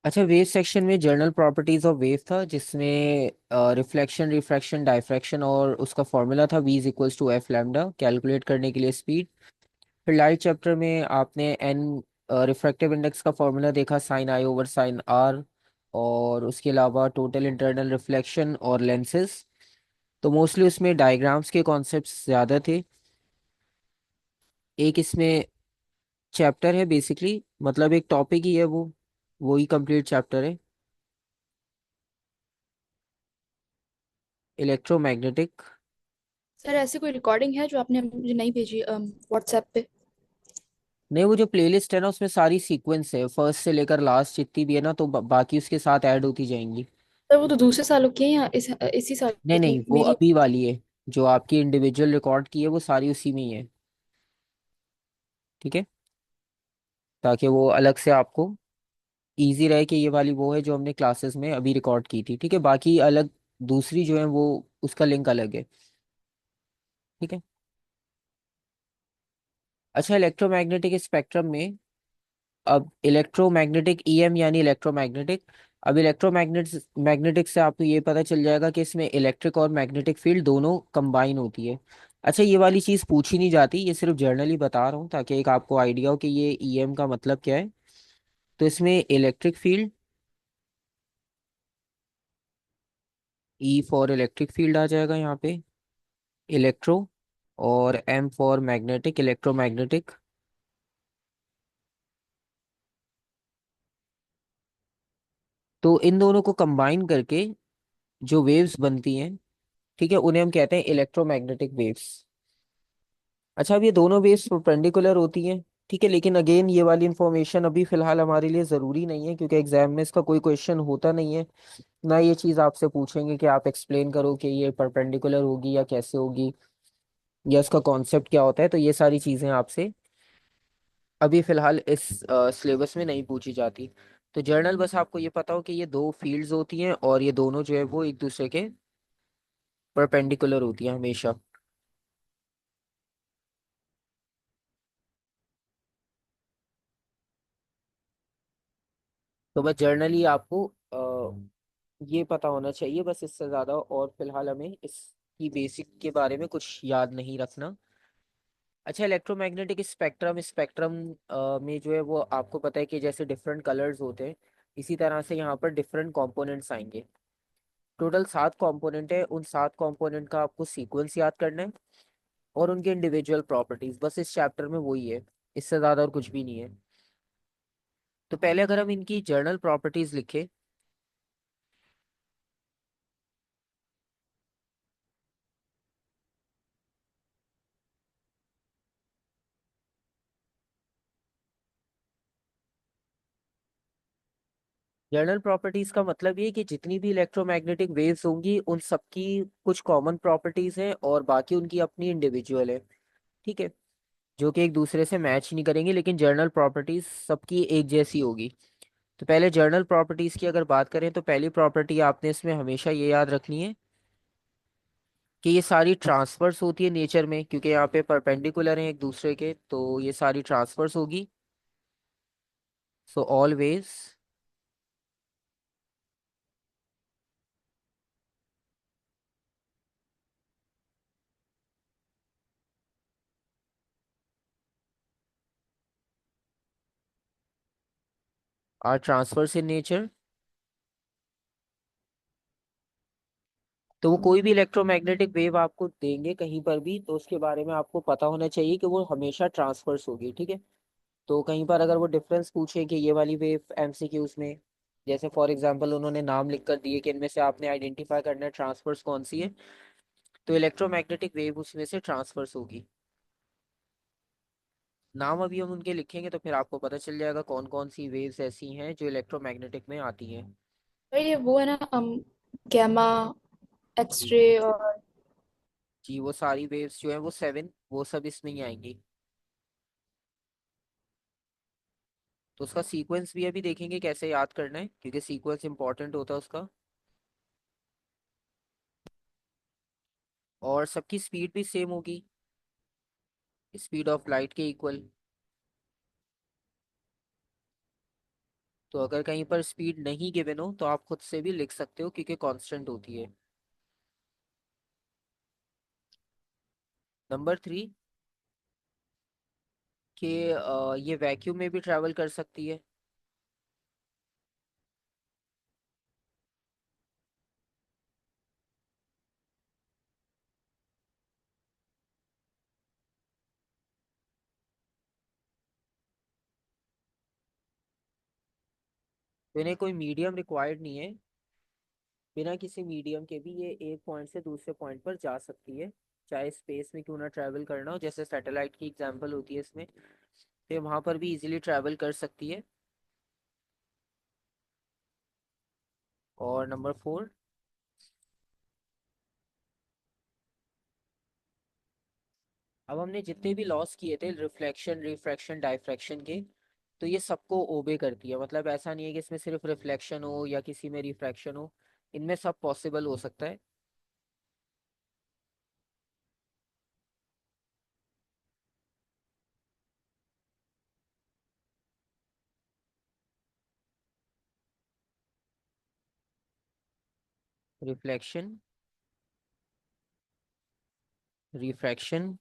अच्छा, wave section में general properties of wave था, जिसमें रिफ्लेक्शन, रिफ्रैक्शन, डायफ्रैक्शन और उसका फॉर्मूला था v is equals to f lambda calculate करने के लिए स्पीड। फिर लाइट चैप्टर में आपने एन रिफ्रैक्टिव इंडेक्स का फॉर्मूला देखा, sine i over sine r, और उसके अलावा टोटल इंटरनल रिफ्लेक्शन और लेंसेज। तो मोस्टली उसमें डायग्राम्स के कॉन्सेप्ट्स ज़्यादा थे। एक इसमें चैप्टर है बेसिकली, मतलब एक टॉपिक ही है वो ही कंप्लीट चैप्टर है, इलेक्ट्रोमैग्नेटिक। सर ऐसी कोई रिकॉर्डिंग है जो आपने मुझे नहीं भेजी व्हाट्सएप पे? नहीं, वो जो प्लेलिस्ट है ना, उसमें सारी सीक्वेंस है, फर्स्ट से लेकर लास्ट जितनी भी है ना, तो बाकी उसके साथ ऐड होती जाएंगी। सर वो तो दूसरे सालों की है या इसी साल नहीं की नहीं, वो मेरी? अभी वाली है। जो आपकी इंडिविजुअल रिकॉर्ड की है वो सारी उसी में ही है। ठीक है, ताकि वो अलग से आपको इजी रहे कि ये वाली वो है जो हमने क्लासेस में अभी रिकॉर्ड की थी। ठीक है, बाकी अलग दूसरी जो है वो उसका लिंक अलग है। ठीक है। अच्छा, इलेक्ट्रोमैग्नेटिक स्पेक्ट्रम में अब इलेक्ट्रोमैग्नेटिक ईएम यानी इलेक्ट्रोमैग्नेटिक। अब मैग्नेटिक से आपको ये पता चल जाएगा कि इसमें इलेक्ट्रिक और मैग्नेटिक फील्ड दोनों कंबाइन होती है। अच्छा, ये वाली चीज़ पूछी नहीं जाती, ये सिर्फ जर्नली बता रहा हूँ ताकि एक आपको आइडिया हो कि ये ईएम का मतलब क्या है। तो इसमें electric field, E for electric field आ जाएगा यहाँ पे, इलेक्ट्रो, और एम फॉर मैग्नेटिक, इलेक्ट्रोमैग्नेटिक। तो इन दोनों को कंबाइन करके जो वेव्स बनती हैं, ठीक है, उन्हें हम कहते हैं इलेक्ट्रोमैग्नेटिक वेव्स। अच्छा, अब ये दोनों वेव्स परपेंडिकुलर होती हैं। ठीक है, लेकिन अगेन ये वाली इंफॉर्मेशन अभी फिलहाल हमारे लिए ज़रूरी नहीं है, क्योंकि एग्जाम में इसका कोई क्वेश्चन होता नहीं है। ना ये चीज़ आपसे पूछेंगे कि आप एक्सप्लेन करो कि ये परपेंडिकुलर होगी या कैसे होगी, या इसका कॉन्सेप्ट क्या होता है। तो ये सारी चीज़ें आपसे अभी फिलहाल इस सिलेबस में नहीं पूछी जाती। तो जर्नल बस आपको ये पता हो कि ये दो फील्ड्स होती हैं और ये दोनों जो है वो एक दूसरे के परपेंडिकुलर होती हैं हमेशा। तो बस जर्नली आपको ये पता होना चाहिए, बस इससे ज़्यादा और फिलहाल हमें इसकी बेसिक के बारे में कुछ याद नहीं रखना। अच्छा, इलेक्ट्रोमैग्नेटिक स्पेक्ट्रम स्पेक्ट्रम में जो है वो आपको पता है कि जैसे डिफरेंट कलर्स होते हैं, इसी तरह से यहाँ पर डिफरेंट कंपोनेंट्स आएंगे। टोटल 7 कंपोनेंट है, उन 7 कंपोनेंट का आपको सीक्वेंस याद करना है और उनके इंडिविजुअल प्रॉपर्टीज, बस इस चैप्टर में वही है, इससे ज़्यादा और कुछ भी नहीं है। तो पहले अगर हम इनकी जर्नल प्रॉपर्टीज लिखें। जनरल प्रॉपर्टीज का मतलब ये कि जितनी भी इलेक्ट्रोमैग्नेटिक वेव्स होंगी उन सबकी कुछ कॉमन प्रॉपर्टीज हैं और बाकी उनकी अपनी इंडिविजुअल है। ठीक है, जो कि एक दूसरे से मैच नहीं करेंगे, लेकिन जनरल प्रॉपर्टीज सबकी एक जैसी होगी। तो पहले जनरल प्रॉपर्टीज की अगर बात करें तो पहली प्रॉपर्टी आपने इसमें हमेशा ये याद रखनी है कि ये सारी ट्रांसफर्स होती है नेचर में, क्योंकि यहाँ पे परपेंडिकुलर हैं एक दूसरे के, तो ये सारी ट्रांसफर्स होगी। So always are transfers in nature. तो वो कोई भी इलेक्ट्रोमैग्नेटिक वेव आपको देंगे कहीं पर भी, तो उसके बारे में आपको पता होना चाहिए कि वो हमेशा ट्रांसफर्स होगी। ठीक है, तो कहीं पर अगर वो डिफरेंस पूछे कि ये वाली वेव एमसीक्यूज में, जैसे फॉर एग्जांपल उन्होंने नाम लिख कर दिए कि इनमें से आपने आइडेंटिफाई करना है ट्रांसफर्स कौन सी है, तो इलेक्ट्रोमैग्नेटिक वेव उसमें से ट्रांसफर्स होगी। नाम अभी हम उनके लिखेंगे तो फिर आपको पता चल जाएगा कौन कौन सी वेव्स ऐसी हैं जो इलेक्ट्रोमैग्नेटिक में आती हैं। सर ये वो है ना, गैमा, एक्सरे और? जी, वो सारी वेव्स जो है वो 7, वो सब इसमें ही आएंगी। तो उसका सीक्वेंस भी अभी देखेंगे कैसे याद करना है, क्योंकि सीक्वेंस इंपॉर्टेंट होता है उसका। और सबकी स्पीड भी सेम होगी, स्पीड ऑफ लाइट के इक्वल। तो अगर कहीं पर स्पीड नहीं गिवन हो तो आप खुद से भी लिख सकते हो क्योंकि कांस्टेंट होती है। नंबर 3 कि ये वैक्यूम में भी ट्रैवल कर सकती है। तो इन्हें कोई मीडियम रिक्वायर्ड नहीं है, बिना किसी मीडियम के भी ये एक पॉइंट से दूसरे पॉइंट पर जा सकती है, चाहे स्पेस में क्यों ना ट्रैवल करना हो। जैसे सैटेलाइट की एग्जांपल होती है इसमें, तो ये वहां पर भी इजीली ट्रैवल कर सकती है। और नंबर 4, अब हमने जितने भी लॉस किए थे रिफ्लेक्शन, रिफ्रैक्शन, डायफ्रैक्शन के, तो ये सबको ओबे करती है। मतलब ऐसा नहीं है कि इसमें सिर्फ रिफ्लेक्शन हो या किसी में रिफ्रैक्शन हो, इनमें सब पॉसिबल हो सकता है। Reflection, refraction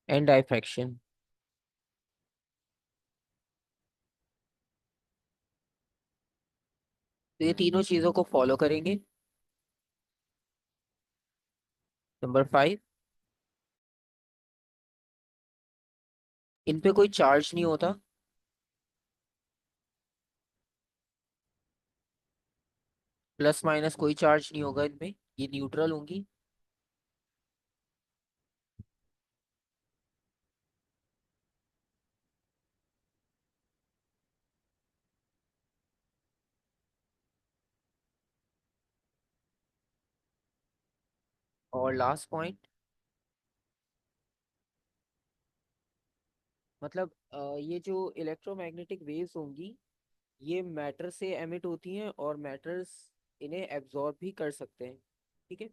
and diffraction. तो ये तीनों चीजों को फॉलो करेंगे। नंबर 5, इन पे कोई चार्ज नहीं होता। प्लस माइनस कोई चार्ज नहीं होगा इनमें, ये न्यूट्रल होंगी। और लास्ट पॉइंट, मतलब ये जो इलेक्ट्रोमैग्नेटिक वेव्स होंगी ये मैटर से एमिट होती हैं और मैटर्स इन्हें एब्जॉर्ब भी कर सकते हैं। ठीक है।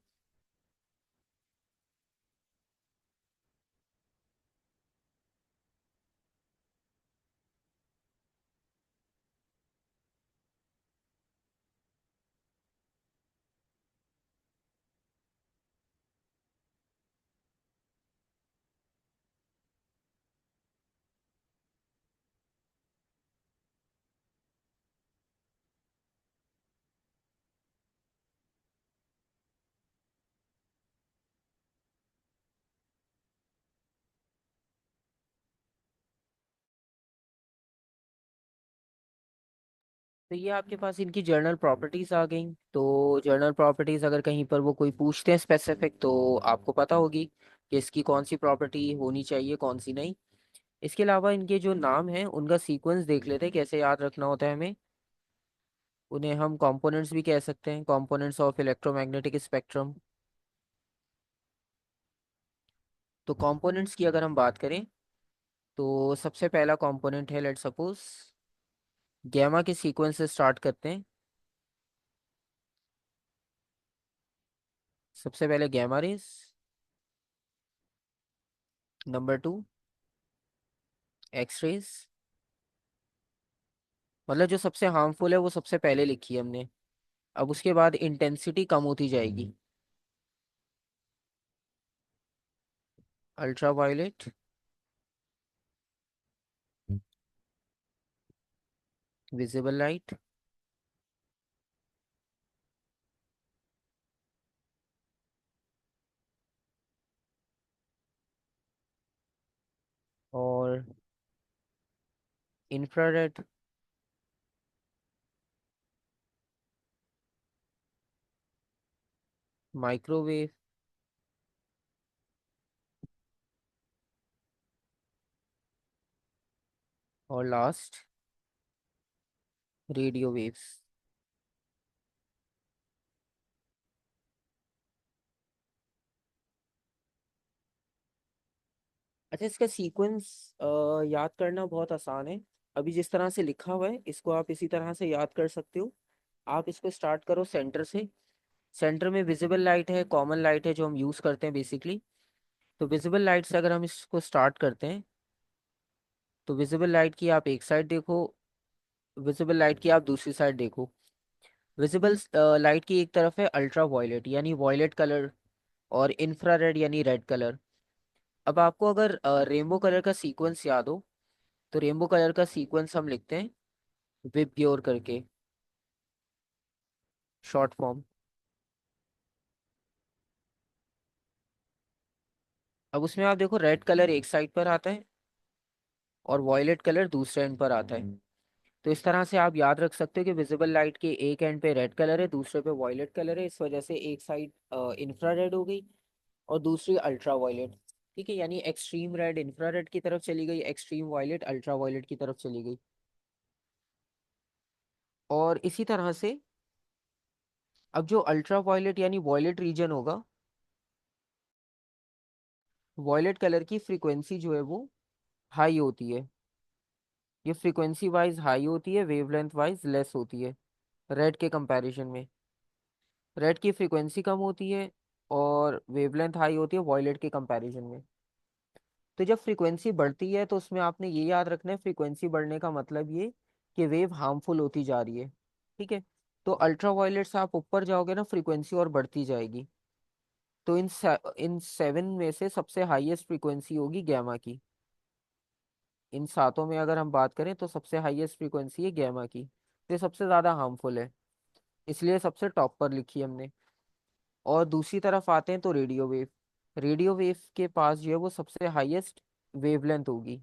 तो ये आपके पास इनकी जर्नल प्रॉपर्टीज आ गई। तो जर्नल प्रॉपर्टीज अगर कहीं पर वो कोई पूछते हैं स्पेसिफिक, तो आपको पता होगी कि इसकी कौन सी प्रॉपर्टी होनी चाहिए कौन सी नहीं। इसके अलावा इनके जो नाम हैं उनका सीक्वेंस देख लेते हैं कैसे याद रखना होता है हमें। उन्हें हम कंपोनेंट्स भी कह सकते हैं, कंपोनेंट्स ऑफ इलेक्ट्रोमैग्नेटिक स्पेक्ट्रम। तो कंपोनेंट्स की अगर हम बात करें तो सबसे पहला कंपोनेंट है, लेट सपोज गैमा के सीक्वेंस से स्टार्ट करते हैं। सबसे पहले gamma rays. Number 2 X rays, मतलब जो सबसे हार्मफुल है वो सबसे पहले लिखी है हमने। अब उसके बाद इंटेंसिटी कम होती जाएगी। अल्ट्रा वायलेट, विजिबल लाइट, और इंफ्रारेड, माइक्रोवेव, और लास्ट रेडियो वेव्स। अच्छा, इसका सीक्वेंस याद करना बहुत आसान है। अभी जिस तरह से लिखा हुआ है इसको आप इसी तरह से याद कर सकते हो। आप इसको स्टार्ट करो सेंटर से। सेंटर में विजिबल लाइट है, कॉमन लाइट है जो हम यूज करते हैं बेसिकली। तो विजिबल लाइट से अगर हम इसको स्टार्ट करते हैं, तो विजिबल लाइट की आप एक साइड देखो, विजिबल लाइट की आप दूसरी साइड देखो। विजिबल लाइट की एक तरफ है अल्ट्रा वायलेट यानी वॉयलेट कलर, और इंफ्रारेड यानी रेड कलर। अब आपको अगर रेनबो कलर का सीक्वेंस याद हो, तो रेनबो कलर का सीक्वेंस हम लिखते हैं विबग्योर करके, शॉर्ट फॉर्म। अब उसमें आप देखो रेड कलर एक साइड पर आता है और वॉयलेट कलर दूसरे एंड पर आता है। तो इस तरह से आप याद रख सकते हो कि विजिबल लाइट के एक एंड पे रेड कलर है, दूसरे पे वॉयलेट कलर है। इस वजह से एक साइड इंफ्रारेड हो गई और दूसरी अल्ट्रा वायलेट। ठीक है, यानी एक्सट्रीम रेड इंफ्रारेड की तरफ चली गई, एक्सट्रीम वायलेट अल्ट्रा वायलेट की तरफ चली गई। और इसी तरह से अब जो अल्ट्रा वायलेट यानी वॉयलेट रीजन होगा, वॉयलेट कलर की फ्रीक्वेंसी जो है वो हाई होती है। ये फ्रीक्वेंसी वाइज हाई होती है, वेवलेंथ वाइज लेस होती है रेड के कंपैरिजन में। रेड की फ्रीक्वेंसी कम होती है और वेवलेंथ हाई होती है वॉयलेट के कंपैरिजन में। तो जब फ्रीक्वेंसी बढ़ती है तो उसमें आपने ये याद रखना है, फ्रीक्वेंसी बढ़ने का मतलब ये कि वेव हार्मफुल होती जा रही है। ठीक है, तो अल्ट्रा वायलेट से आप ऊपर जाओगे ना, फ्रीक्वेंसी और बढ़ती जाएगी। तो इन 7 में से सबसे हाईएस्ट फ्रीक्वेंसी होगी गैमा की। इन सातों में अगर हम बात करें तो सबसे हाईएस्ट फ्रीक्वेंसी है गैमा की, तो ये सबसे ज़्यादा हार्मफुल है, इसलिए सबसे टॉप पर लिखी हमने। और दूसरी तरफ आते हैं तो रेडियो वेव। रेडियो वेव के पास जो है वो सबसे हाईएस्ट वेवलेंथ होगी,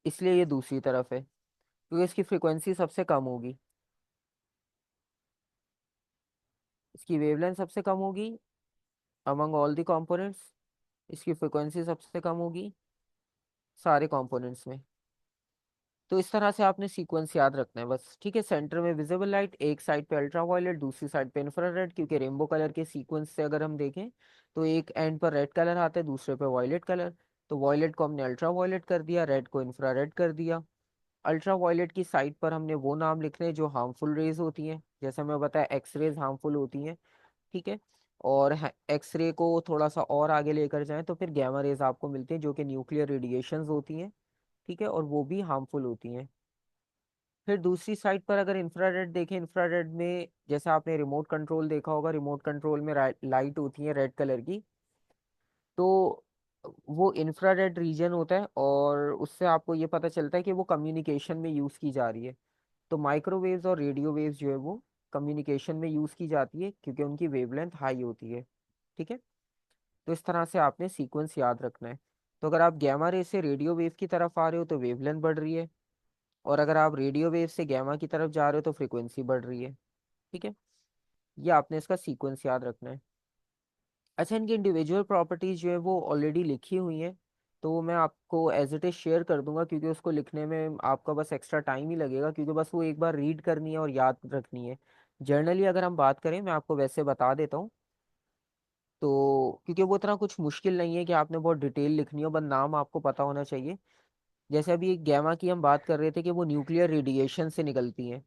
इसलिए ये दूसरी तरफ है, क्योंकि इसकी फ्रीक्वेंसी सबसे कम होगी। इसकी वेवलेंथ सबसे कम होगी अमंग ऑल द कंपोनेंट्स, इसकी फ्रीक्वेंसी सबसे कम होगी सारे कंपोनेंट्स में। तो इस तरह से आपने सीक्वेंस याद रखना है बस। ठीक है, सेंटर में विजिबल लाइट, एक साइड पे अल्ट्रा वायलेट, दूसरी साइड पे इंफ्रारेड। क्योंकि रेनबो कलर के सीक्वेंस से अगर हम देखें तो एक एंड पर रेड कलर आता है, दूसरे पे वायलेट कलर। तो वायलेट को हमने अल्ट्रा वायलेट कर दिया, रेड को इंफ्रारेड कर दिया। अल्ट्रा वायलेट की साइड पर हमने वो नाम लिखने हैं जो हार्मफुल रेज होती हैं, जैसे मैं बताया एक्स रेज हार्मफुल होती हैं। ठीक है, और एक्सरे को थोड़ा सा और आगे लेकर जाएं तो फिर गैमा रेज आपको मिलती हैं जो कि न्यूक्लियर रेडिएशंस होती हैं। ठीक है, और वो भी हार्मफुल होती हैं। फिर दूसरी साइड पर अगर इंफ्रारेड देखें, इंफ्रारेड में जैसे आपने रिमोट कंट्रोल देखा होगा, रिमोट कंट्रोल में लाइट होती है रेड कलर की। तो वो इंफ्रारेड रीजन होता है और उससे आपको ये पता चलता है कि वो कम्युनिकेशन में यूज़ की जा रही है। तो माइक्रोवेव्स और रेडियो वेव्स जो है वो कम्युनिकेशन में यूज़ की जाती है क्योंकि उनकी वेवलेंथ हाई होती है। ठीक है, तो इस तरह से आपने सीक्वेंस याद रखना है। तो अगर आप गैमा रे से रेडियो वेव की तरफ आ रहे हो तो वेवलेंथ बढ़ रही है, और अगर आप रेडियो वेव से गैमा की तरफ जा रहे हो तो फ्रीक्वेंसी बढ़ रही है। ठीक है, ये आपने इसका सीक्वेंस याद रखना है। अच्छा, इनकी इंडिविजुअल प्रॉपर्टीज जो है वो ऑलरेडी लिखी हुई हैं, तो वो मैं आपको एज इट इज शेयर कर दूंगा, क्योंकि उसको लिखने में आपका बस एक्स्ट्रा टाइम ही लगेगा, क्योंकि बस वो एक बार रीड करनी है और याद रखनी है। जनरली अगर हम बात करें, मैं आपको वैसे बता देता हूँ। तो क्योंकि वो इतना कुछ मुश्किल नहीं है कि आपने बहुत डिटेल लिखनी हो, बस नाम आपको पता होना चाहिए। जैसे अभी एक गैमा की हम बात कर रहे थे कि वो न्यूक्लियर रेडिएशन से निकलती हैं।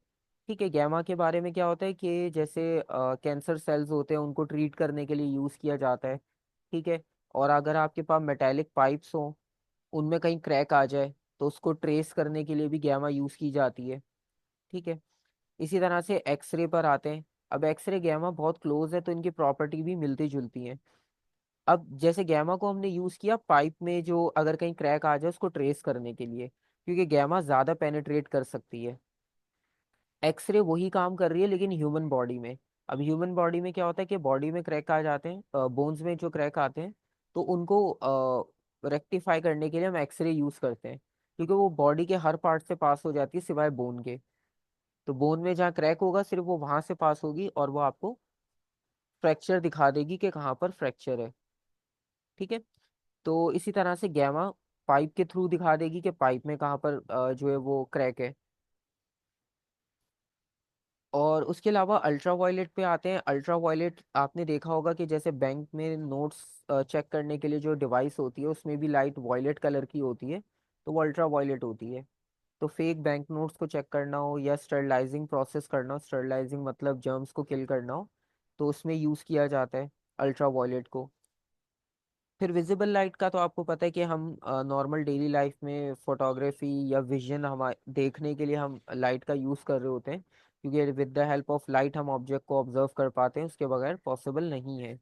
ठीक है, गैमा के बारे में क्या होता है कि जैसे कैंसर सेल्स होते हैं उनको ट्रीट करने के लिए यूज़ किया जाता है। ठीक है, और अगर आपके पास मेटेलिक पाइप्स हों, उनमें कहीं क्रैक आ जाए तो उसको ट्रेस करने के लिए भी गैमा यूज़ की जाती है। ठीक है, इसी तरह से एक्सरे पर आते हैं। अब एक्सरे गैमा बहुत क्लोज है तो इनकी प्रॉपर्टी भी मिलती जुलती हैं। अब जैसे गैमा को हमने यूज किया पाइप में, जो अगर कहीं क्रैक आ जाए उसको ट्रेस करने के लिए, क्योंकि गैमा ज्यादा पेनिट्रेट कर सकती है। एक्सरे वही काम कर रही है लेकिन ह्यूमन बॉडी में। अब ह्यूमन बॉडी में क्या होता है कि बॉडी में क्रैक आ जाते हैं, बोन्स में जो क्रैक आते हैं, तो उनको रेक्टिफाई करने के लिए हम एक्सरे यूज करते हैं, क्योंकि वो बॉडी के हर पार्ट से पास हो जाती है सिवाय बोन के। तो बोन में जहाँ क्रैक होगा सिर्फ वो वहां से पास होगी और वो आपको फ्रैक्चर दिखा देगी कि कहाँ पर फ्रैक्चर है। ठीक है, तो इसी तरह से गैमा पाइप के थ्रू दिखा देगी कि पाइप में कहाँ पर जो है वो क्रैक है। और उसके अलावा अल्ट्रा वायलेट पे आते हैं। अल्ट्रा वायलेट आपने देखा होगा कि जैसे बैंक में नोट्स चेक करने के लिए जो डिवाइस होती है उसमें भी लाइट वायलेट कलर की होती है, तो वो अल्ट्रा वायलेट होती है। तो फेक बैंक नोट्स को चेक करना हो या स्टरलाइजिंग प्रोसेस करना हो, स्टरलाइजिंग मतलब जर्म्स को किल करना हो, तो उसमें यूज़ किया जाता है अल्ट्रा वायलेट को। फिर विजिबल लाइट का तो आपको पता है कि हम नॉर्मल डेली लाइफ में फोटोग्राफी या विजन हम देखने के लिए हम लाइट का यूज़ कर रहे होते हैं, क्योंकि with the help of light हम ऑब्जेक्ट को ऑब्जर्व कर पाते हैं, उसके बगैर पॉसिबल नहीं है।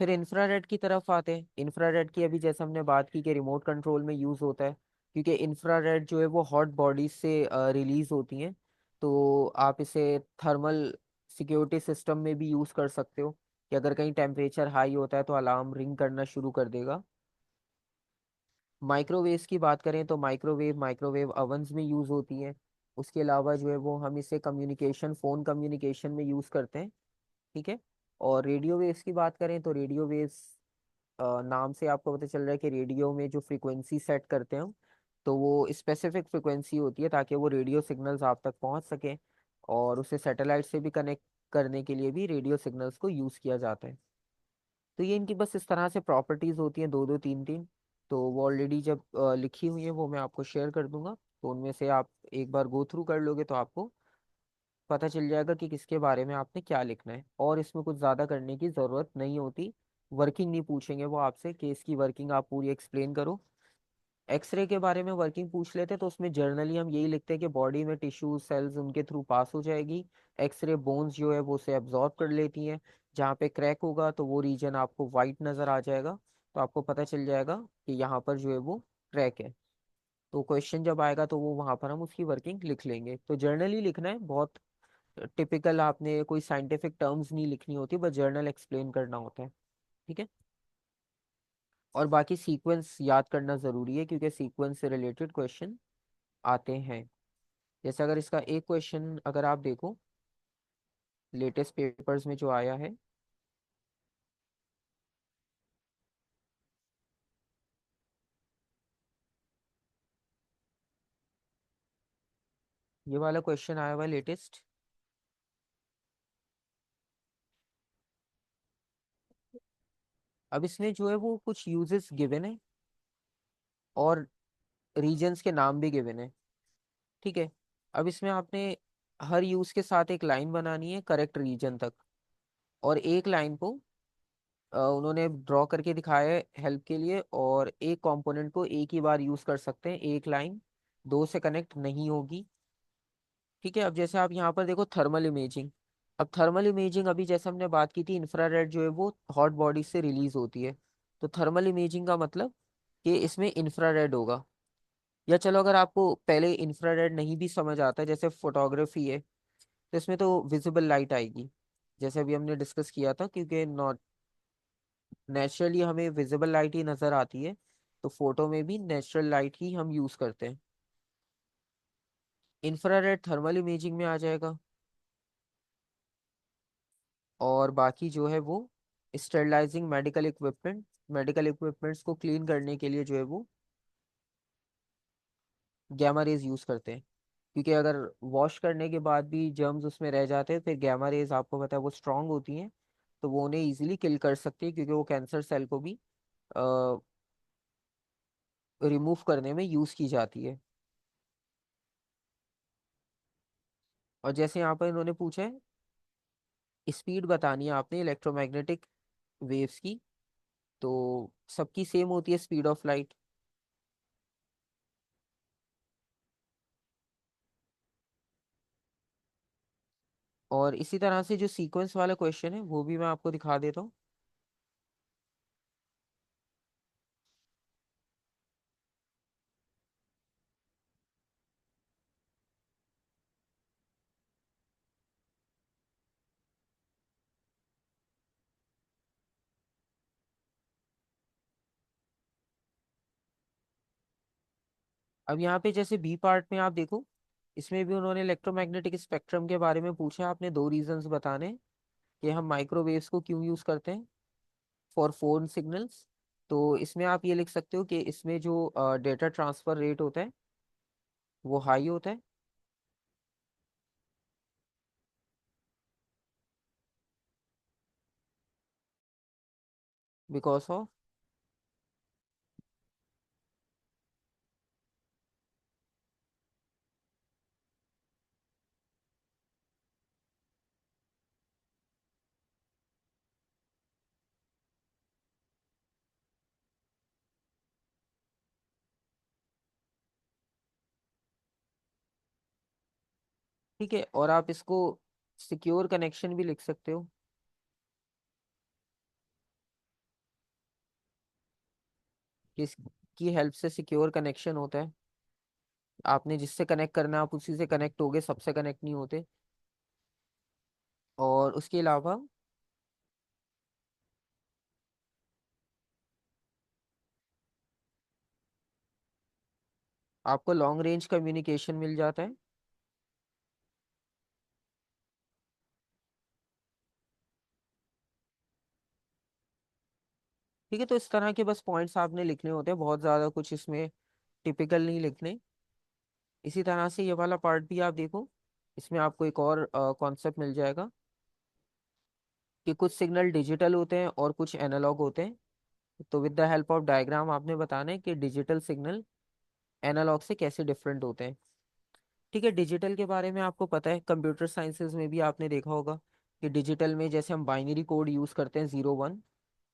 फिर इंफ्रारेड की तरफ आते हैं। इंफ्रारेड की अभी जैसे हमने बात की कि रिमोट कंट्रोल में यूज़ होता है, क्योंकि इंफ्रारेड जो है वो हॉट बॉडीज से रिलीज होती हैं। तो आप इसे थर्मल सिक्योरिटी सिस्टम में भी यूज़ कर सकते हो, कि अगर कहीं टेम्परेचर हाई होता है तो अलार्म रिंग करना शुरू कर देगा। माइक्रोवेव्स की बात करें तो माइक्रोवेव अवन्स में यूज़ होती हैं। उसके अलावा जो है वो हम इसे कम्युनिकेशन, फ़ोन कम्युनिकेशन में यूज़ करते हैं। ठीक है। और रेडियो वेव्स की बात करें तो रेडियो वेव्स नाम से आपको पता चल रहा है कि रेडियो में जो फ्रीक्वेंसी सेट करते हैं हम, तो वो स्पेसिफिक फ्रीक्वेंसी होती है ताकि वो रेडियो सिग्नल्स आप तक पहुंच सके। और उसे सैटेलाइट से भी कनेक्ट करने के लिए भी रेडियो सिग्नल्स को यूज़ किया जाता है। तो ये इनकी बस इस तरह से प्रॉपर्टीज़ होती हैं, दो दो तीन तीन। तो वो ऑलरेडी जब लिखी हुई है वो मैं आपको शेयर कर दूंगा, तो उनमें से आप एक बार गो थ्रू कर लोगे तो आपको पता चल जाएगा कि किसके बारे में आपने क्या लिखना है। और इसमें कुछ ज़्यादा करने की ज़रूरत नहीं होती। वर्किंग नहीं पूछेंगे वो आपसे कि इसकी वर्किंग आप पूरी एक्सप्लेन करो। एक्सरे के बारे में वर्किंग पूछ लेते तो उसमें जर्नली हम यही लिखते हैं कि बॉडी में टिश्यू सेल्स उनके थ्रू पास हो जाएगी। एक्सरे बोन्स जो है वो उसे एब्जॉर्ब कर लेती हैं। जहाँ पे क्रैक होगा तो वो रीजन आपको वाइट नज़र आ जाएगा, तो आपको पता चल जाएगा कि यहाँ पर जो है वो क्रैक है। तो क्वेश्चन जब आएगा तो वो वहाँ पर हम उसकी वर्किंग लिख लेंगे। तो जर्नली लिखना है, बहुत टिपिकल, आपने कोई साइंटिफिक टर्म्स नहीं लिखनी होती, बस जर्नल एक्सप्लेन करना होता है। ठीक है। और बाकी सीक्वेंस याद करना ज़रूरी है, क्योंकि सीक्वेंस से रिलेटेड क्वेश्चन आते हैं। जैसे अगर इसका एक क्वेश्चन अगर आप देखो लेटेस्ट पेपर्स में जो आया है, ये वाला क्वेश्चन आया हुआ है लेटेस्ट। अब इसमें जो है वो कुछ यूजेस गिवन है और रीजन्स के नाम भी गिवन है। ठीक है। अब इसमें आपने हर यूज के साथ एक लाइन बनानी है करेक्ट रीजन तक। और एक लाइन को उन्होंने ड्रॉ करके दिखाया है हेल्प के लिए, और एक कंपोनेंट को एक ही बार यूज कर सकते हैं, एक लाइन दो से कनेक्ट नहीं होगी। ठीक है। अब जैसे आप यहाँ पर देखो थर्मल इमेजिंग। अब थर्मल इमेजिंग अभी जैसे हमने बात की थी, इंफ्रारेड जो है वो हॉट बॉडी से रिलीज होती है। तो थर्मल इमेजिंग का मतलब कि इसमें इंफ्रारेड होगा। या चलो अगर आपको पहले इंफ्रारेड नहीं भी समझ आता, जैसे फोटोग्राफी है, तो इसमें तो विजिबल लाइट आएगी, जैसे अभी हमने डिस्कस किया था, क्योंकि नॉट नेचुरली हमें विजिबल लाइट ही नजर आती है। तो फोटो में भी नेचुरल लाइट ही हम यूज करते हैं। इंफ्रारेड थर्मल इमेजिंग में आ जाएगा। और बाकी जो है वो स्टेरलाइजिंग मेडिकल इक्विपमेंट्स को क्लीन करने के लिए जो है वो गैमा रेज यूज करते हैं। क्योंकि अगर वॉश करने के बाद भी जर्म्स उसमें रह जाते हैं, फिर गैमा रेज आपको पता है वो स्ट्रांग होती हैं, तो वो उन्हें इजीली किल कर सकती है, क्योंकि वो कैंसर सेल को भी रिमूव करने में यूज की जाती है। और जैसे यहाँ पर इन्होंने पूछा है स्पीड बतानी है आपने इलेक्ट्रोमैग्नेटिक वेव्स की, तो सबकी सेम होती है स्पीड ऑफ लाइट। और इसी तरह से जो सीक्वेंस वाला क्वेश्चन है वो भी मैं आपको दिखा देता हूँ। अब यहाँ पे जैसे बी पार्ट में आप देखो, इसमें भी उन्होंने इलेक्ट्रोमैग्नेटिक स्पेक्ट्रम के बारे में पूछा। आपने दो रीजंस बताने हैं कि हम माइक्रोवेव्स को क्यों यूज करते हैं, फॉर फोन सिग्नल्स। तो इसमें आप ये लिख सकते हो कि इसमें जो डेटा ट्रांसफर रेट होता है वो हाई होता है, बिकॉज ऑफ ठीक है, और आप इसको सिक्योर कनेक्शन भी लिख सकते हो, किसकी हेल्प से सिक्योर कनेक्शन होता है। आपने जिससे कनेक्ट करना है आप उसी से कनेक्ट होगे, सबसे कनेक्ट नहीं होते। और उसके अलावा आपको लॉन्ग रेंज कम्युनिकेशन मिल जाता है। ठीक है, तो इस तरह के बस पॉइंट्स आपने लिखने होते हैं, बहुत ज़्यादा कुछ इसमें टिपिकल नहीं लिखने। इसी तरह से ये वाला पार्ट भी आप देखो, इसमें आपको एक और कॉन्सेप्ट मिल जाएगा कि कुछ सिग्नल डिजिटल होते हैं और कुछ एनालॉग होते हैं। तो with the help of diagram आपने बताना है कि डिजिटल सिग्नल एनालॉग से कैसे डिफरेंट होते हैं। ठीक है, डिजिटल के बारे में आपको पता है, कंप्यूटर साइंसेज में भी आपने देखा होगा कि डिजिटल में जैसे हम बाइनरी कोड यूज करते हैं 0 1,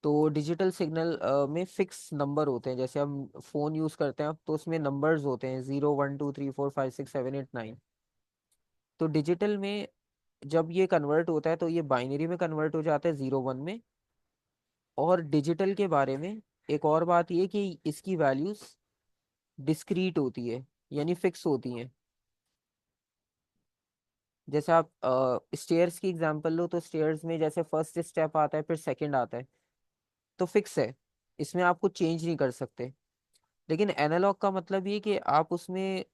तो डिजिटल सिग्नल में फिक्स नंबर होते हैं। जैसे हम फोन यूज करते हैं तो उसमें नंबर्स होते हैं 0 1 2 3 4 5 6 7 8 9। तो डिजिटल में जब ये कन्वर्ट होता है तो ये बाइनरी में कन्वर्ट हो जाता है 0 1 में। और डिजिटल के बारे में एक और बात ये कि इसकी वैल्यूज डिस्क्रीट होती है, यानी फिक्स होती हैं। जैसे आप स्टेयर्स की एग्जांपल लो, तो स्टेयर्स में जैसे फर्स्ट स्टेप आता है फिर सेकंड आता है, तो फिक्स है, इसमें आप कुछ चेंज नहीं कर सकते। लेकिन एनालॉग का मतलब ये कि आप उसमें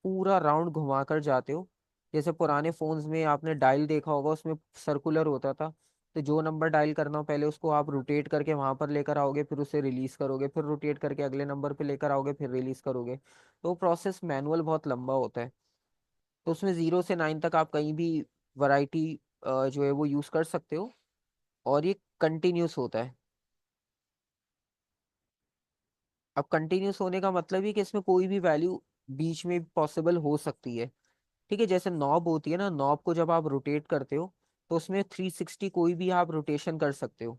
पूरा राउंड घुमा कर जाते हो। जैसे पुराने फोन्स में आपने डायल देखा होगा, उसमें सर्कुलर होता था। तो जो नंबर डायल करना हो पहले उसको आप रोटेट करके वहां पर लेकर आओगे, फिर उसे रिलीज करोगे, फिर रोटेट करके अगले नंबर पे लेकर आओगे, फिर रिलीज करोगे। तो प्रोसेस मैनुअल बहुत लंबा होता है। तो उसमें 0 से 9 तक आप कहीं भी वैरायटी जो है वो यूज कर सकते हो। और ये कंटिन्यूस होता है। अब कंटिन्यूस होने का मतलब ही कि इसमें कोई भी वैल्यू बीच में पॉसिबल हो सकती है। ठीक है, जैसे नॉब होती है ना, नॉब को जब आप रोटेट करते हो तो उसमें 360 कोई भी आप रोटेशन कर सकते हो।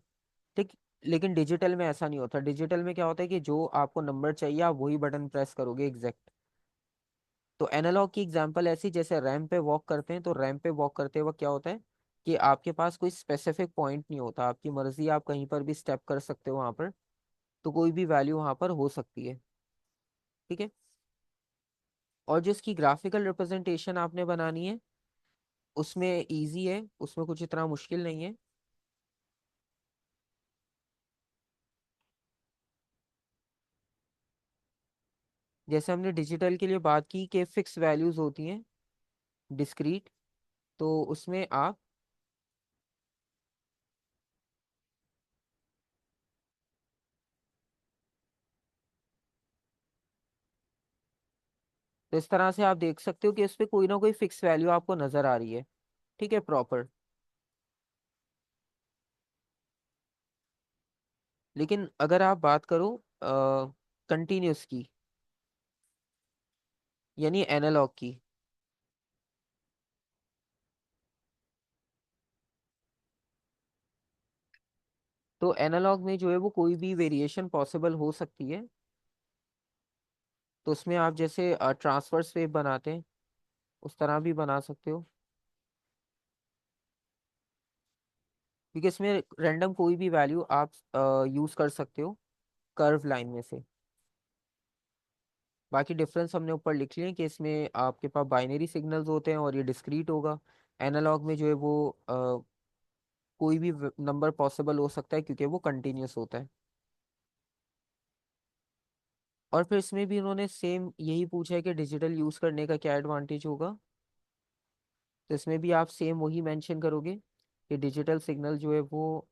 ठीक। लेकिन डिजिटल में ऐसा नहीं होता। डिजिटल में क्या होता है कि जो आपको नंबर चाहिए आप वही बटन प्रेस करोगे एग्जैक्ट। तो एनालॉग की एग्जांपल ऐसी, जैसे रैम पे वॉक करते हैं, तो रैम पे वॉक करते वक्त क्या होता है कि आपके पास कोई स्पेसिफिक पॉइंट नहीं होता, आपकी मर्जी, आप कहीं पर भी स्टेप कर सकते हो वहां पर। तो कोई भी वैल्यू वहां पर हो सकती है। ठीक है। और जिसकी ग्राफिकल रिप्रेजेंटेशन आपने बनानी है उसमें इजी है, उसमें कुछ इतना मुश्किल नहीं है। जैसे हमने डिजिटल के लिए बात की कि फिक्स वैल्यूज होती हैं, डिस्क्रीट। तो उसमें आप, तो इस तरह से आप देख सकते हो कि इस पे कोई ना कोई फिक्स वैल्यू आपको नजर आ रही है। ठीक है, प्रॉपर। लेकिन अगर आप बात करो कंटिन्यूस की, यानी एनालॉग की, तो एनालॉग में जो है वो कोई भी वेरिएशन पॉसिबल हो सकती है। तो उसमें आप जैसे ट्रांसवर्स वेव बनाते हैं उस तरह भी बना सकते हो, क्योंकि इसमें रैंडम कोई भी वैल्यू आप यूज कर सकते हो कर्व लाइन में से। बाकी डिफरेंस हमने ऊपर लिख लिए कि इसमें आपके पास बाइनरी सिग्नल्स होते हैं और ये डिस्क्रीट होगा। एनालॉग में जो है वो कोई भी नंबर पॉसिबल हो सकता है क्योंकि वो कंटिन्यूस होता है। और फिर इसमें भी उन्होंने सेम यही पूछा है कि डिजिटल यूज करने का क्या एडवांटेज होगा। तो इसमें भी आप सेम वही मेंशन करोगे कि डिजिटल सिग्नल जो है वो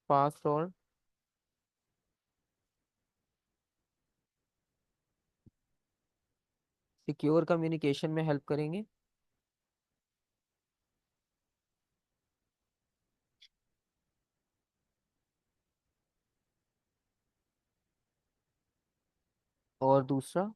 फास्ट और सिक्योर कम्युनिकेशन में हेल्प करेंगे। और दूसरा,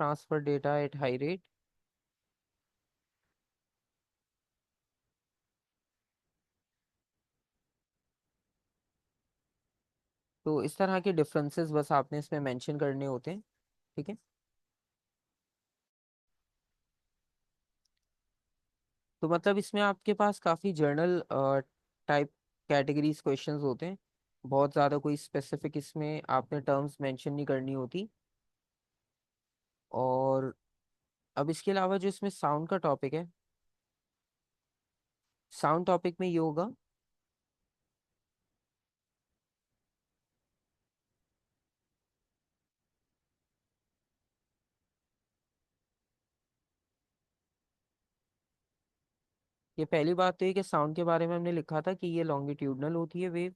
transfer data at high rate. तो इस तरह के डिफरेंसेस बस आपने इसमें मेंशन करने होते हैं। ठीक है। तो मतलब इसमें आपके पास काफ़ी जर्नल टाइप कैटेगरीज क्वेश्चंस होते हैं। बहुत ज़्यादा कोई स्पेसिफिक इसमें आपने टर्म्स मेंशन नहीं करनी होती। और अब इसके अलावा जो इसमें साउंड का टॉपिक है, साउंड टॉपिक में ये होगा। ये पहली बात तो ये कि साउंड के बारे में हमने लिखा था कि ये लॉन्गिट्यूडनल होती है वेव।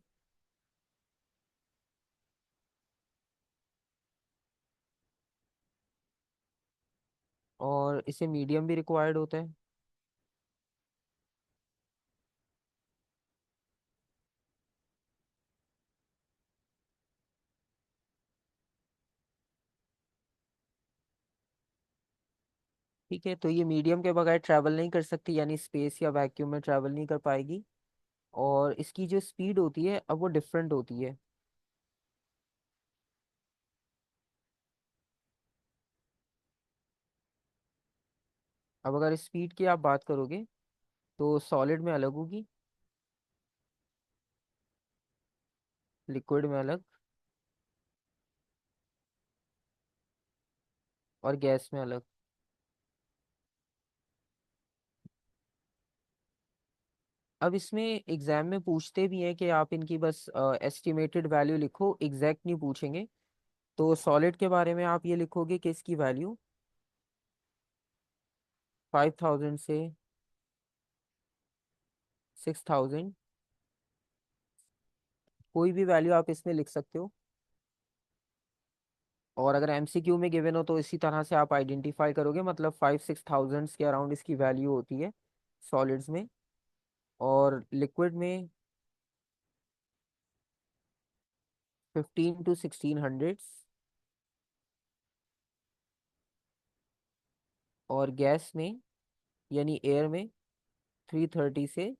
और इसे मीडियम भी रिक्वायर्ड होता है। ठीक है, तो ये मीडियम के बगैर ट्रैवल नहीं कर सकती, यानी स्पेस या वैक्यूम में ट्रैवल नहीं कर पाएगी। और इसकी जो स्पीड होती है अब वो डिफरेंट होती है। अब अगर स्पीड की आप बात करोगे तो सॉलिड में अलग होगी, लिक्विड में अलग, और गैस में अलग। अब इसमें एग्जाम में पूछते भी हैं कि आप इनकी बस एस्टिमेटेड वैल्यू लिखो, एग्जैक्ट नहीं पूछेंगे। तो सॉलिड के बारे में आप ये लिखोगे कि इसकी वैल्यू 5000 से 6000, कोई भी वैल्यू आप इसमें लिख सकते हो। और अगर एमसीक्यू में गिवन हो तो इसी तरह से आप आइडेंटिफाई करोगे, मतलब 5-6 थाउजेंड के अराउंड इसकी वैल्यू होती है सॉलिड्स में। और लिक्विड में 15 to 1600। और गैस में यानी एयर में 330 से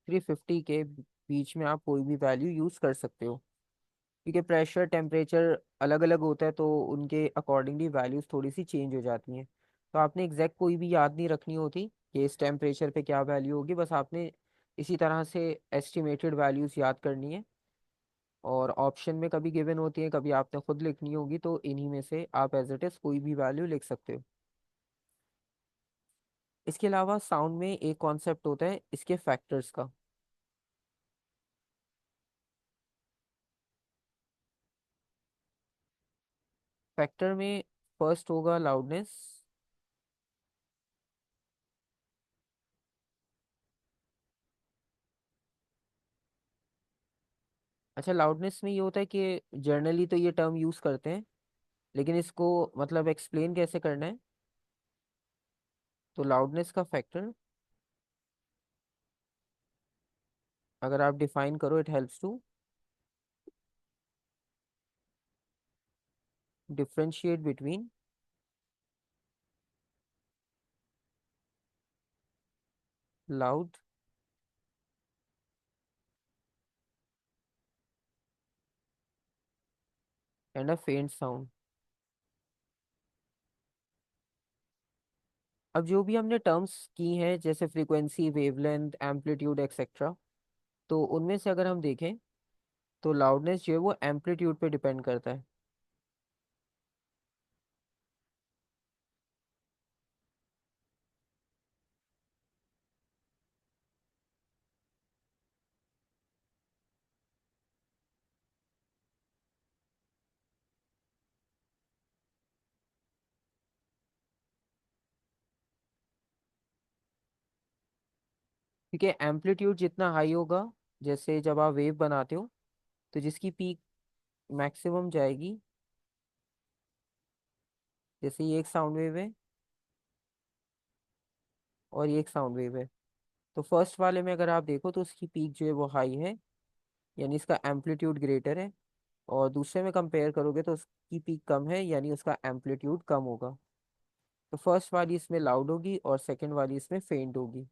350 के बीच में आप कोई भी वैल्यू यूज़ कर सकते हो। क्योंकि प्रेशर टेम्परेचर अलग अलग होता है तो उनके अकॉर्डिंगली वैल्यूज थोड़ी सी चेंज हो जाती हैं। तो आपने एग्जैक्ट कोई भी याद नहीं रखनी होती कि इस टेम्परेचर पे क्या वैल्यू होगी, बस आपने इसी तरह से एस्टिमेटेड वैल्यूज याद करनी है। और ऑप्शन में कभी गिवन होती है, कभी आपने खुद लिखनी होगी, तो इन्हीं में से आप एज इट इज कोई भी वैल्यू लिख सकते हो। इसके अलावा साउंड में एक कॉन्सेप्ट होता है इसके फैक्टर्स का। फैक्टर में फर्स्ट होगा लाउडनेस। अच्छा, लाउडनेस में ये होता है कि जर्नली तो ये टर्म यूज करते हैं, लेकिन इसको मतलब एक्सप्लेन कैसे करना है। तो लाउडनेस का फैक्टर अगर आप डिफाइन करो, it helps to differentiate between loud and a faint sound. अब जो भी हमने टर्म्स की हैं जैसे फ्रीक्वेंसी, वेवलेंथ, एम्पलीट्यूड एक्सेट्रा, तो उनमें से अगर हम देखें तो लाउडनेस जो है वो एम्पलीट्यूड पे डिपेंड करता है। ठीक है, एम्पलीट्यूड जितना हाई होगा, जैसे जब आप वेव बनाते हो तो जिसकी पीक मैक्सिमम जाएगी, जैसे ये एक साउंड वेव है और ये एक साउंड वेव है। तो फर्स्ट वाले में अगर आप देखो तो उसकी पीक जो है वो हाई है, यानी इसका एम्पलीट्यूड ग्रेटर है। और दूसरे में कंपेयर करोगे तो उसकी पीक कम है, यानी उसका एम्पलीट्यूड कम होगा। तो फर्स्ट वाली इसमें लाउड होगी और सेकंड वाली इसमें फेंट होगी।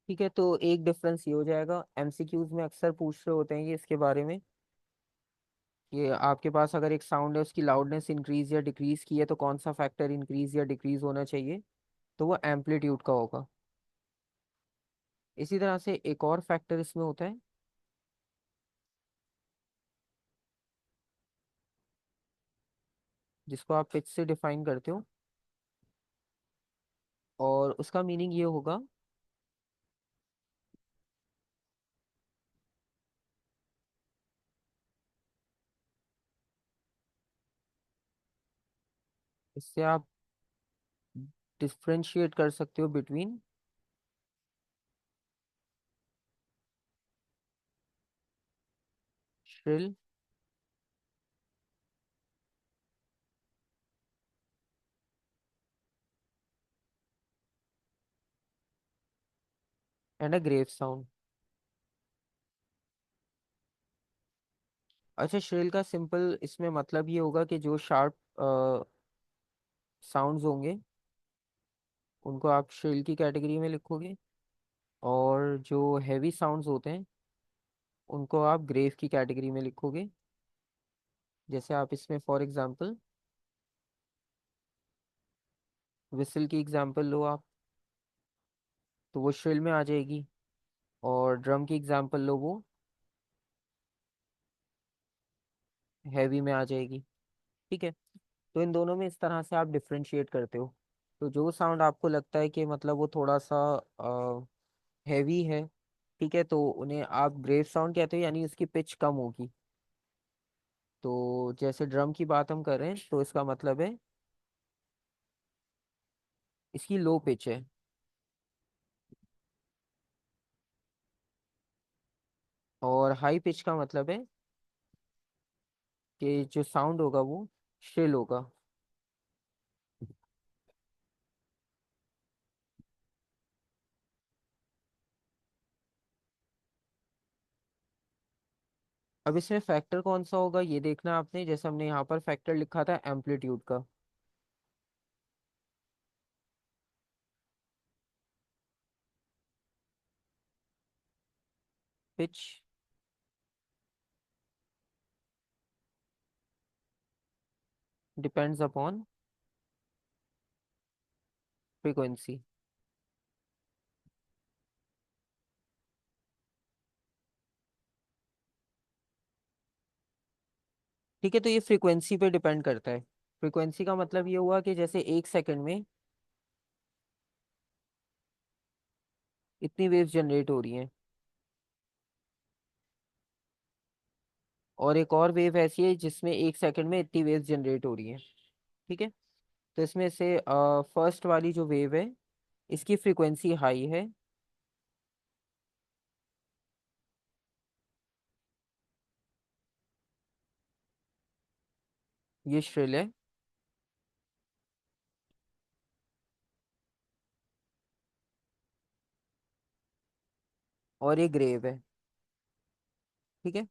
ठीक है, तो एक डिफरेंस ये हो जाएगा। एमसीक्यूज में अक्सर पूछ रहे होते हैं ये इसके बारे में, कि आपके पास अगर एक साउंड है उसकी लाउडनेस इंक्रीज या डिक्रीज की है तो कौन सा फैक्टर इंक्रीज या डिक्रीज होना चाहिए। तो वो एम्पलीट्यूड का होगा। इसी तरह से एक और फैक्टर इसमें होता है, जिसको आप पिच से डिफाइन करते हो, और उसका मीनिंग ये होगा, इससे आप डिफ्रेंशिएट कर सकते हो between shrill and a grave sound. अच्छा, श्रिल का सिंपल इसमें मतलब ये होगा कि जो शार्प साउंड्स होंगे उनको आप श्रिल की कैटेगरी में लिखोगे, और जो हैवी साउंड्स होते हैं उनको आप ग्रेव की कैटेगरी में लिखोगे। जैसे आप इसमें फॉर एग्जांपल विसल की एग्जांपल लो आप, तो वो श्रिल में आ जाएगी। और ड्रम की एग्जांपल लो, वो हैवी में आ जाएगी। ठीक है, तो इन दोनों में इस तरह से आप डिफरेंशिएट करते हो। तो जो साउंड आपको लगता है कि मतलब वो थोड़ा सा हैवी है, ठीक है, तो उन्हें आप ग्रेव साउंड कहते हो, यानी उसकी पिच कम होगी। तो जैसे ड्रम की बात हम कर रहे हैं तो इसका मतलब है इसकी लो पिच है। और हाई पिच का मतलब है कि जो साउंड होगा वो श्रिल होगा। अब इसमें फैक्टर कौन सा होगा ये देखना आपने, जैसे हमने यहाँ पर फैक्टर लिखा था एम्पलीट्यूड का। Pitch depends upon frequency. ठीक है, तो ये फ्रीक्वेंसी पे डिपेंड करता है। फ्रीक्वेंसी का मतलब ये हुआ कि जैसे एक सेकंड में इतनी वेव्स जनरेट हो रही हैं, और एक और वेव ऐसी है जिसमें एक सेकंड में इतनी वेव्स जनरेट हो रही हैं। ठीक है, तो इसमें से फर्स्ट वाली जो वेव है इसकी फ्रीक्वेंसी हाई है, ये श्रिल है। और ये ग्रेव है। ठीक है,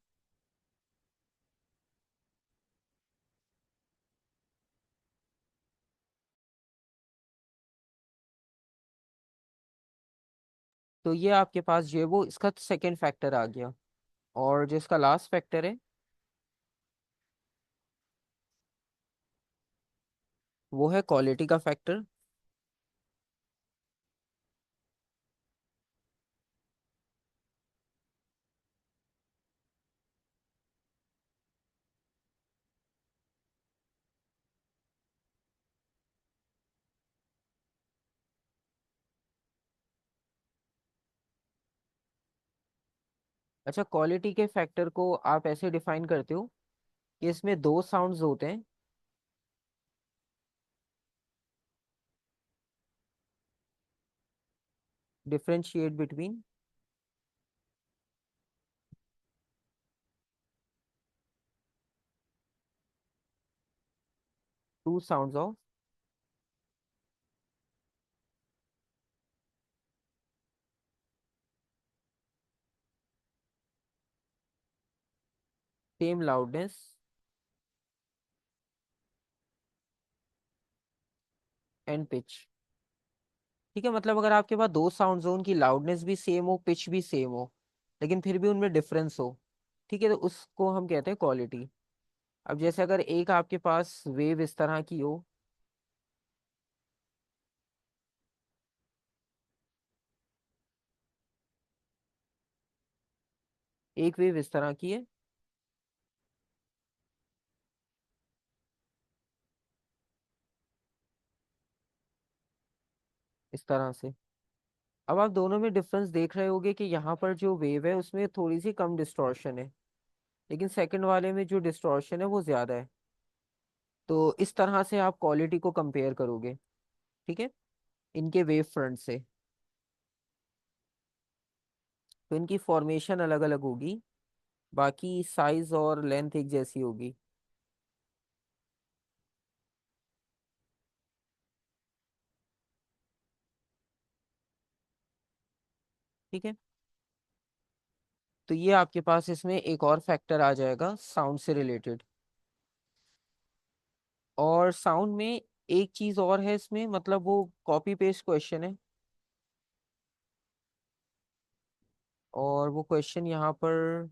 तो ये आपके पास जो है वो इसका सेकंड फैक्टर आ गया। और जो इसका लास्ट फैक्टर है वो है क्वालिटी का फैक्टर। अच्छा, क्वालिटी के फैक्टर को आप ऐसे डिफाइन करते हो कि इसमें दो साउंड्स होते हैं, differentiate between two sounds of same loudness and pitch. ठीक है, मतलब अगर आपके पास दो साउंड जोन की लाउडनेस भी सेम हो, पिच भी सेम हो, लेकिन फिर भी उनमें डिफरेंस हो, ठीक है, तो उसको हम कहते हैं क्वालिटी। अब जैसे अगर एक आपके पास वेव इस तरह की हो, एक वेव इस तरह की है, इस तरह से। अब आप दोनों में डिफरेंस देख रहे होगे कि यहाँ पर जो वेव है उसमें थोड़ी सी कम डिस्टॉर्शन है, लेकिन सेकंड वाले में जो डिस्टॉर्शन है वो ज्यादा है। तो इस तरह से आप क्वालिटी को कंपेयर करोगे, ठीक है, इनके वेव फ्रंट से। तो इनकी फॉर्मेशन अलग अलग होगी, बाकी साइज और लेंथ एक जैसी होगी। ठीक है, तो ये आपके पास इसमें एक और फैक्टर आ जाएगा साउंड से रिलेटेड। और साउंड में एक चीज और है इसमें, मतलब वो कॉपी पेस्ट क्वेश्चन है। और वो क्वेश्चन यहाँ पर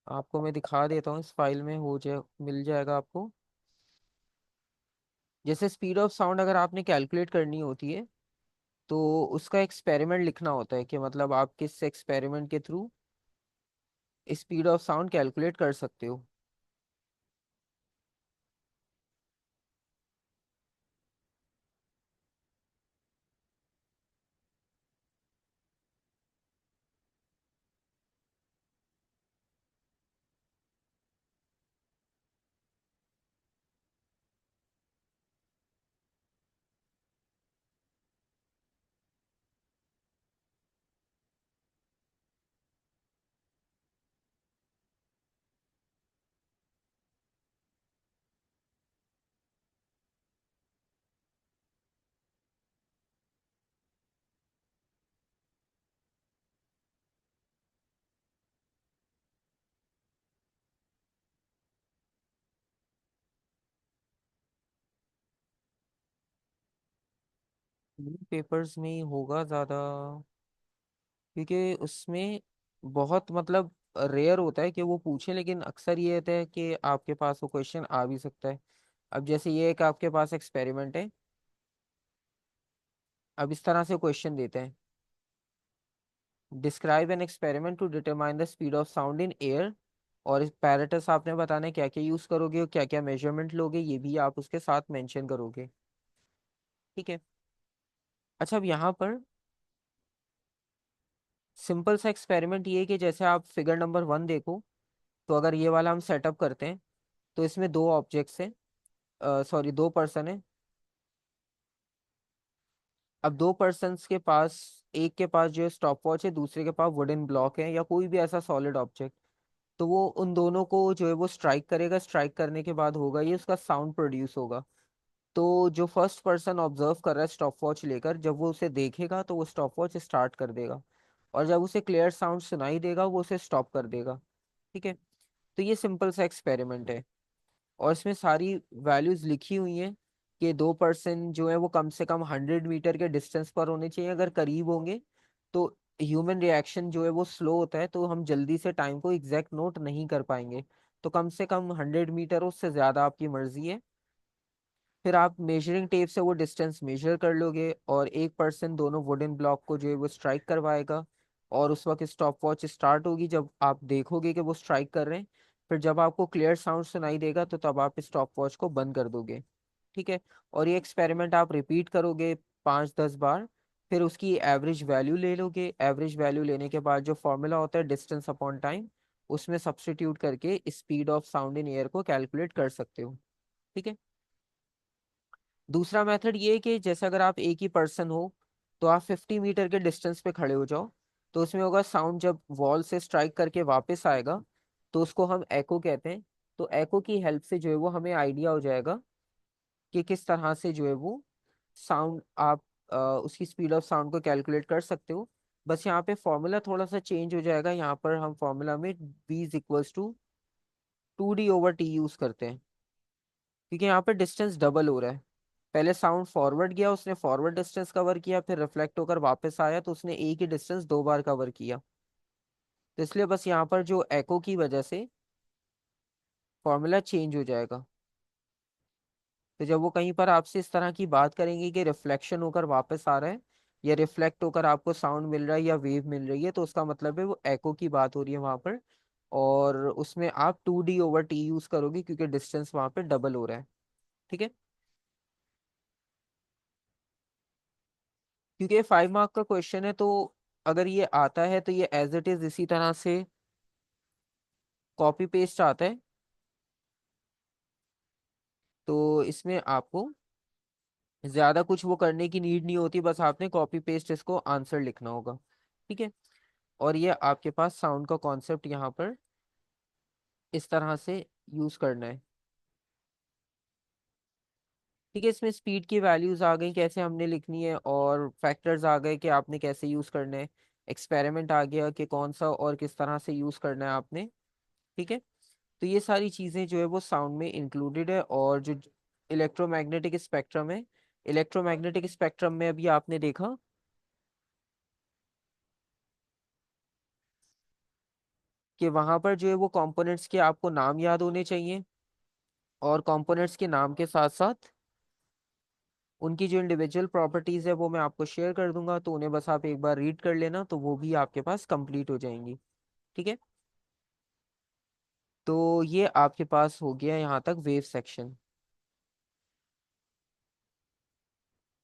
आपको मैं दिखा देता हूँ, इस फाइल में हो जाए, मिल जाएगा आपको। जैसे स्पीड ऑफ साउंड अगर आपने कैलकुलेट करनी होती है, तो उसका एक्सपेरिमेंट लिखना होता है कि मतलब आप किस एक्सपेरिमेंट के through speed of sound calculate कर सकते हो। पेपर्स में ही होगा ज्यादा, क्योंकि उसमें बहुत मतलब रेयर होता है कि वो पूछे, लेकिन अक्सर ये होता है कि आपके पास वो क्वेश्चन आ भी सकता है। अब जैसे ये एक आपके पास एक्सपेरिमेंट है, अब इस तरह से क्वेश्चन देते हैं, describe an experiment to determine the speed of sound in air. और इस पैराटस आपने बताना है क्या क्या यूज करोगे और क्या क्या मेजरमेंट लोगे, ये भी आप उसके साथ मेंशन करोगे। ठीक है। अच्छा, अब यहाँ पर सिंपल सा एक्सपेरिमेंट ये है कि जैसे आप फिगर नंबर 1 देखो, तो अगर ये वाला हम सेटअप करते हैं, तो इसमें दो ऑब्जेक्ट्स हैं, सॉरी दो पर्सन है। अब दो पर्सन्स के पास, एक के पास जो है स्टॉप वॉच है, दूसरे के पास वुडन ब्लॉक है या कोई भी ऐसा सॉलिड ऑब्जेक्ट। तो वो उन दोनों को जो है वो स्ट्राइक करेगा, स्ट्राइक करने के बाद होगा ये उसका साउंड प्रोड्यूस होगा। तो जो फर्स्ट पर्सन ऑब्जर्व कर रहा है स्टॉप वॉच लेकर, जब वो उसे देखेगा तो वो स्टॉप वॉच स्टार्ट कर देगा, और जब उसे क्लियर साउंड सुनाई देगा वो उसे स्टॉप कर देगा। ठीक है, तो ये सिंपल सा एक्सपेरिमेंट है, और इसमें सारी वैल्यूज लिखी हुई हैं कि दो पर्सन जो है वो कम से कम 100 मीटर के डिस्टेंस पर होने चाहिए। अगर करीब होंगे तो ह्यूमन रिएक्शन जो है वो स्लो होता है, तो हम जल्दी से टाइम को एग्जैक्ट नोट नहीं कर पाएंगे। तो कम से कम 100 मीटर, उससे ज़्यादा आपकी मर्जी है। फिर आप मेजरिंग टेप से वो डिस्टेंस मेजर कर लोगे, और एक पर्सन दोनों वुडन ब्लॉक को जो है वो स्ट्राइक करवाएगा, और उस वक्त स्टॉप वॉच स्टार्ट होगी जब आप देखोगे कि वो स्ट्राइक कर रहे हैं। फिर जब आपको क्लियर साउंड सुनाई देगा तो तब आप स्टॉप वॉच को बंद कर दोगे। ठीक है, और ये एक्सपेरिमेंट आप रिपीट करोगे 5-10 बार। फिर उसकी एवरेज वैल्यू ले लोगे, एवरेज वैल्यू लेने के बाद जो फॉर्मूला होता है डिस्टेंस अपॉन टाइम, उसमें सब्स्टिट्यूट करके speed of sound in air को कैलकुलेट कर सकते हो। ठीक है। दूसरा मेथड ये है कि जैसे अगर आप एक ही पर्सन हो, तो आप 50 मीटर के डिस्टेंस पे खड़े हो जाओ। तो उसमें होगा साउंड जब वॉल से स्ट्राइक करके वापस आएगा, तो उसको हम एको कहते हैं। तो एको की हेल्प से जो है वो हमें आइडिया हो जाएगा कि किस तरह से जो है वो साउंड आप उसकी स्पीड ऑफ साउंड को कैलकुलेट कर सकते हो। बस यहाँ पे फॉर्मूला थोड़ा सा चेंज हो जाएगा, यहाँ पर हम फॉर्मूला में v is equals to 2D/T use करते हैं, क्योंकि यहाँ पे डिस्टेंस डबल हो रहा है। पहले साउंड फॉरवर्ड गया, उसने फॉरवर्ड डिस्टेंस कवर किया, फिर रिफ्लेक्ट होकर वापस आया तो उसने एक ही डिस्टेंस दो बार कवर किया। तो इसलिए बस यहाँ पर जो एको की वजह से फॉर्मूला चेंज हो जाएगा। तो जब वो कहीं पर आपसे इस तरह की बात करेंगे कि रिफ्लेक्शन होकर वापस आ रहा है या रिफ्लेक्ट होकर आपको साउंड मिल रहा है या वेव मिल रही है, तो उसका मतलब है वो एको की बात हो रही है वहां पर। और उसमें आप 2D/T यूज करोगे क्योंकि डिस्टेंस वहां पे डबल हो रहा है। ठीक है, क्योंकि ये 5 मार्क का क्वेश्चन है, तो अगर ये आता है तो ये एज इट इज इसी तरह से कॉपी पेस्ट आता है। तो इसमें आपको ज्यादा कुछ वो करने की नीड नहीं होती, बस आपने कॉपी पेस्ट इसको आंसर लिखना होगा। ठीक है, और ये आपके पास साउंड का कॉन्सेप्ट यहाँ पर इस तरह से यूज करना है। ठीक है, इसमें स्पीड की वैल्यूज आ गई कैसे हमने लिखनी है, और फैक्टर्स आ गए कि आपने कैसे यूज करना है। एक्सपेरिमेंट आ गया कि कौन सा और किस तरह से यूज करना है आपने। ठीक है, तो ये सारी चीजें जो है वो साउंड में इंक्लूडेड है। और जो इलेक्ट्रोमैग्नेटिक स्पेक्ट्रम है, इलेक्ट्रोमैग्नेटिक स्पेक्ट्रम में अभी आपने देखा कि वहां पर जो है वो कंपोनेंट्स के आपको नाम याद होने चाहिए, और कंपोनेंट्स के नाम के साथ साथ उनकी जो इंडिविजुअल प्रॉपर्टीज है वो मैं आपको शेयर कर दूंगा, तो उन्हें बस आप एक बार रीड कर लेना तो वो भी आपके पास कंप्लीट हो जाएंगी। ठीक है, तो ये आपके पास हो गया यहाँ तक वेव सेक्शन।